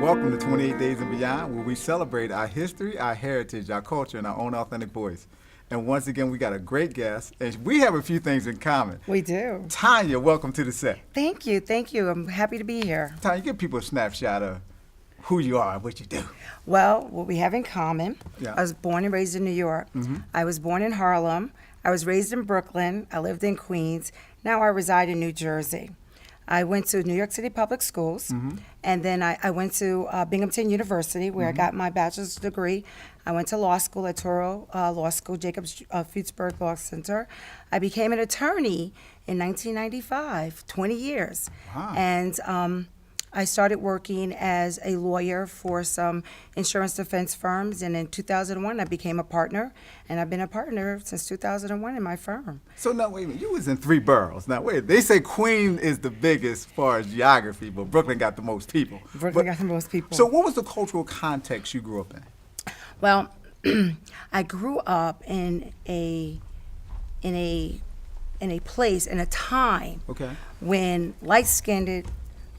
Welcome to 28 Days and Beyond, where we celebrate our history, our heritage, our culture, and our own authentic voice. And once again, we got a great guest, and we have a few things in common. We do. Tanya, welcome to the set. Thank you. Thank you. I'm happy to be here. Tanya, give people a snapshot of who you are and what you do. Well, what we have in common, Yeah. I was born and raised in New York. I was born in Harlem. I was raised in Brooklyn. I lived in Queens. Now I reside in New Jersey. I went to New York City Public Schools, and then I went to Binghamton University, where I got my bachelor's degree. I went to law school at Toro Law School, Jacobs Futsburg Law Center. I became an attorney in 1995, 20 years. Wow. And I started working as a lawyer for some insurance defense firms, and in 2001 I became a partner, and I've been a partner since 2001 in my firm. So now, wait a minute, you was in 3 boroughs. Now, wait, they say Queens is the biggest as far as geography, but Brooklyn got the most people. Brooklyn got the most people. So what was the cultural context you grew up in? Well, I grew up in a place, in a time Okay. when light-skinned,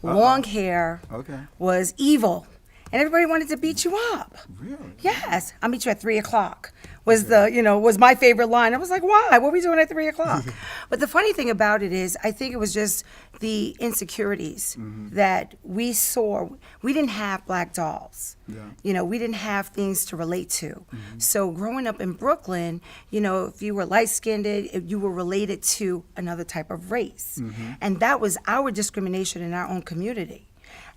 long hair Okay. was evil, and everybody wanted to beat you up. Really? Yes, I'll meet you at 3:00. Was my favorite line. I was like, why? What were we doing at 3:00? But the funny thing about it is, I think it was just the insecurities that we saw. We didn't have black dolls. Yeah. We didn't have things to relate to. So growing up in Brooklyn, if you were light-skinned, you were related to another type of race. And that was our discrimination in our own community.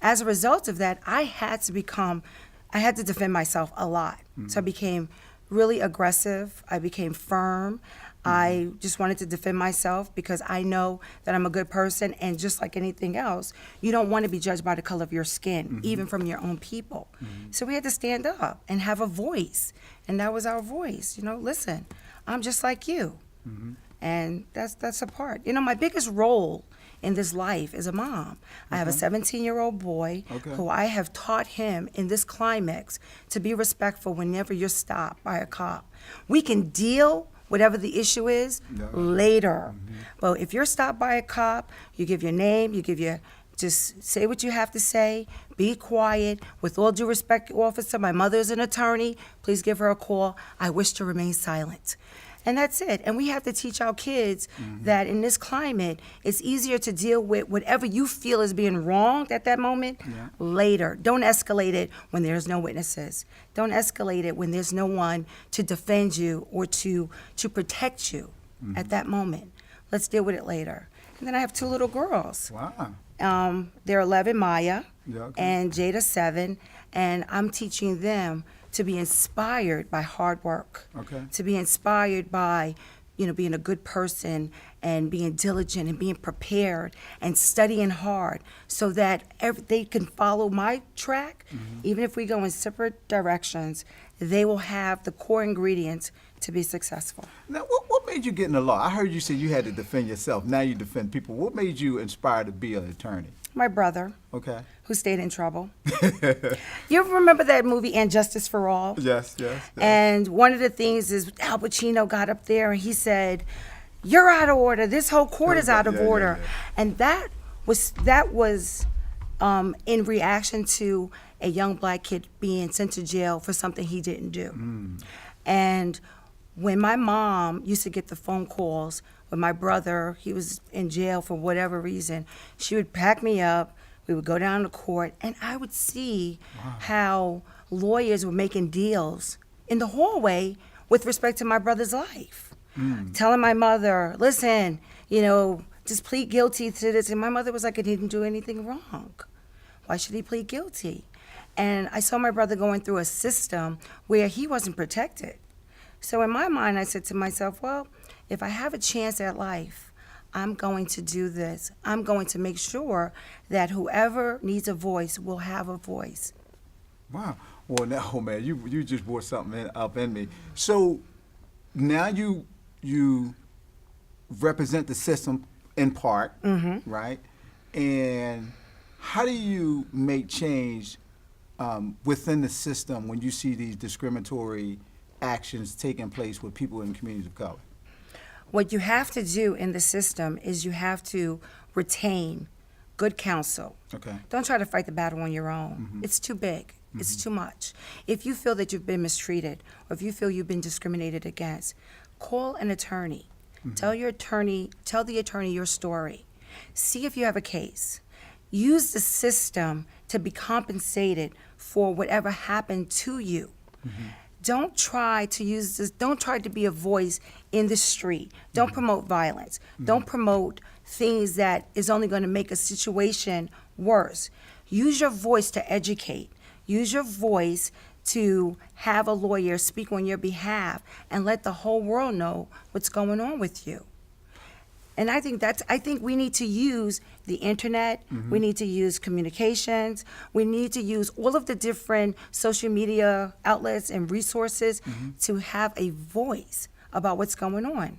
As a result of that, I had to defend myself a lot. So I became really aggressive. I became firm. I just wanted to defend myself because I know that I'm a good person, and just like anything else, you don't want to be judged by the color of your skin, even from your own people. So we had to stand up and have a voice, and that was our voice. Listen, I'm just like you, and that's a part. My biggest role in this life is a mom. I have a 17-year-old boy who I have taught him in this climax to be respectful whenever you're stopped by a cop. We can deal whatever the issue is later. But if you're stopped by a cop, you give your name, just say what you have to say, be quiet. With all due respect, officer, my mother is an attorney. Please give her a call. I wish to remain silent. And that's it. And we have to teach our kids that in this climate, it's easier to deal with whatever you feel is being wronged at that moment later. Don't escalate it when there's no witnesses. Don't escalate it when there's no one to defend you or to protect you at that moment. Let's deal with it later. And then I have 2 little girls. Wow. They're 11, Maya, Yeah, okay. and Jada, 7, and I'm teaching them to be inspired by hard work, to be inspired by, being a good person and being diligent and being prepared and studying hard so that they can follow my track. Even if we go in separate directions, they will have the core ingredients to be successful. Now, what made you get in the law? I heard you say you had to defend yourself. Now you defend people. What made you inspired to be an attorney? My brother, Okay. who stayed in trouble. You ever remember that movie, And Justice for All? Yes. And one of the things is Al Pacino got up there and he said, "You're out of order. This whole court is out of order." Yeah. And that was in reaction to a young black kid being sent to jail for something he didn't do. And when my mom used to get the phone calls when my brother, he was in jail for whatever reason, she would pack me up, we would go down to court, and I would see how lawyers were making deals in the hallway with respect to my brother's life. Telling my mother, listen, just plead guilty to this. And my mother was like, I didn't do anything wrong. Why should he plead guilty? And I saw my brother going through a system where he wasn't protected. So in my mind, I said to myself, well, if I have a chance at life, I'm going to do this. I'm going to make sure that whoever needs a voice will have a voice. Wow. Well, now, man, you just brought something up in me. So now you represent the system in part, right? And how do you make change within the system when you see these discriminatory actions taking place with people in communities of color? What you have to do in the system is you have to retain good counsel. Okay. Don't try to fight the battle on your own. It's too big. It's too much. If you feel that you've been mistreated or if you feel you've been discriminated against, call an attorney. Tell the attorney your story. See if you have a case. Use the system to be compensated for whatever happened to you. Don't try to use this, don't try to be a voice in the street. Don't promote violence. Don't promote things that is only going to make a situation worse. Use your voice to educate. Use your voice to have a lawyer speak on your behalf and let the whole world know what's going on with you. And I think we need to use the internet, we need to use communications, we need to use all of the different social media outlets and resources to have a voice about what's going on,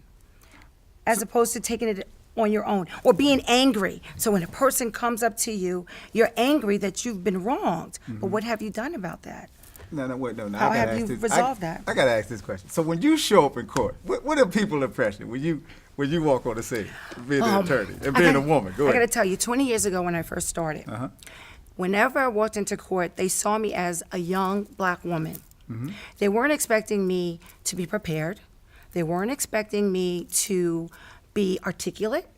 as opposed to taking it on your own or being angry. So when a person comes up to you, you're angry that you've been wronged, but what have you done about that? No, wait, no. How I gotta have ask you this. resolved that? I got to ask this question. So when you show up in court, what are people's impression when you walk on the scene, being an attorney and being a woman? Go I got to ahead. tell you, 20 years ago when I first started, whenever I walked into court, they saw me as a young black woman. They weren't expecting me to be prepared. They weren't expecting me to be articulate.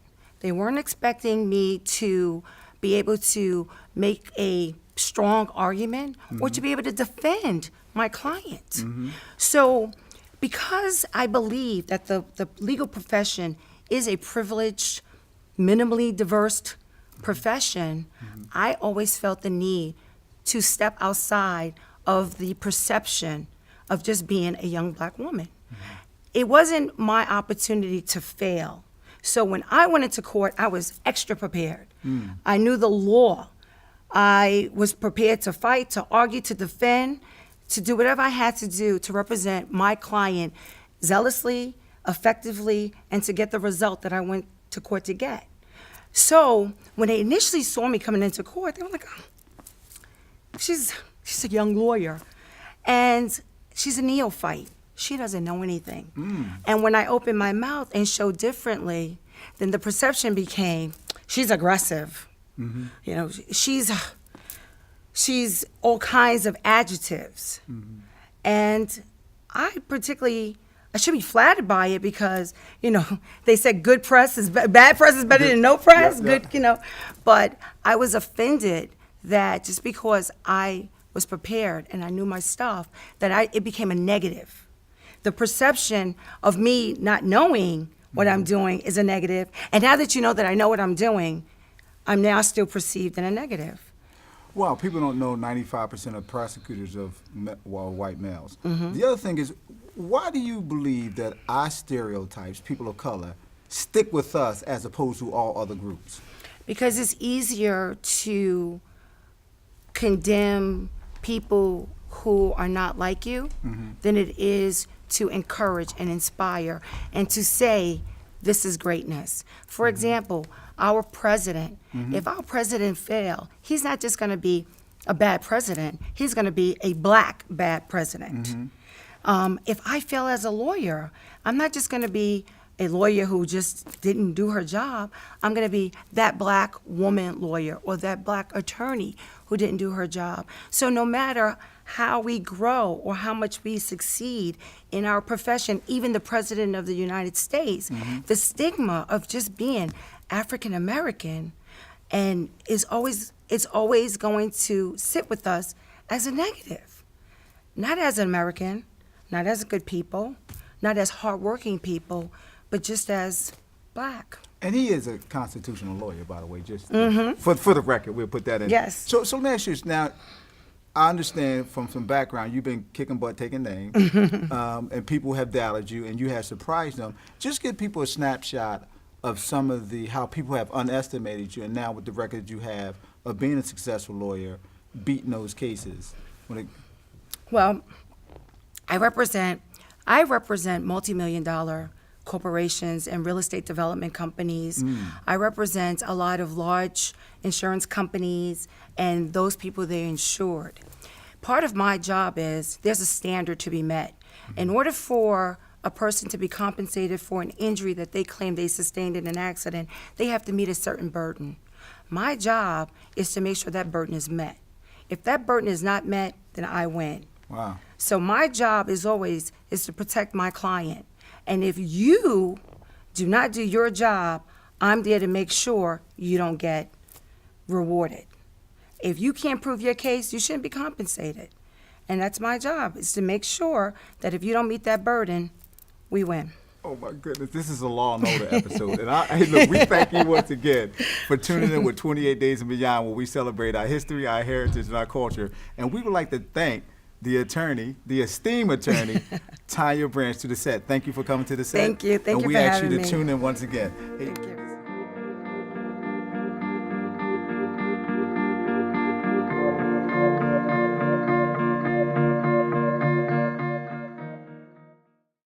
They weren't expecting me to be able to make a strong argument or to be able to defend my client. So because I believe that the legal profession is a privileged, minimally diverse profession, I always felt the need to step outside of the perception of just being a young black woman. It wasn't my opportunity to fail. So when I went into court, I was extra prepared. I knew the law. I was prepared to fight, to argue, to defend, to do whatever I had to do to represent my client zealously, effectively, and to get the result that I went to court to get. So when they initially saw me coming into court, they were like, oh, she's a young lawyer, and she's a neophyte. She doesn't know anything. And when I opened my mouth and showed differently, then the perception became, she's aggressive. You know, she's all kinds of adjectives. And I should be flattered by it because, you know, they said bad press is better than no press. Yeah, yeah. Good, you know. But I was offended that just because I was prepared and I knew my stuff, that it became a negative. The perception of me not knowing what I'm doing is a negative. And now that you know that I know what I'm doing, I'm now still perceived in a negative. Well, people don't know 95% of prosecutors are white males. The other thing is, why do you believe that our stereotypes, people of color, stick with us as opposed to all other groups? Because it's easier to condemn people who are not like you than it is to encourage and inspire and to say, this is greatness. For example, our president, if our president fail, he's not just gonna be a bad president, he's gonna be a black bad president. If I fail as a lawyer, I'm not just gonna be a lawyer who just didn't do her job. I'm gonna be that black woman lawyer or that black attorney who didn't do her job. So no matter how we grow or how much we succeed in our profession, even the President of the United States, the stigma of just being African American and it's always going to sit with us as a negative. Not as an American, not as good people, not as hardworking people, but just as black. And he is a constitutional lawyer, by the way, just for the record, we'll put that in. Yes. So let me ask you this. Now, I understand from some background, you've been kicking butt, taking names, and people have doubted you, and you have surprised them. Just give people a snapshot of some of how people have underestimated you, and now with the record you have of being a successful lawyer, beating those cases. Well, I represent multi-million-dollar corporations and real estate development companies. I represent a lot of large insurance companies and those people they're insured. Part of my job is there's a standard to be met. In order for a person to be compensated for an injury that they claim they sustained in an accident, they have to meet a certain burden. My job is to make sure that burden is met. If that burden is not met, then I win. Wow. So my job is always is to protect my client. And if you do not do your job, I'm there to make sure you don't get rewarded. If you can't prove your case, you shouldn't be compensated. And that's my job, is to make sure that if you don't meet that burden, we win. Oh my goodness, this is a Law and Order episode. And hey, look, we thank you once again for tuning in with 28 Days and Beyond, where we celebrate our history, our heritage, and our culture. And we would like to thank the attorney, the esteemed attorney, Tanya Branch, to the set. Thank you for coming to the set. Thank you. Thank you for for having me. And having we ask you me. to tune in once again. Hey, Thank you.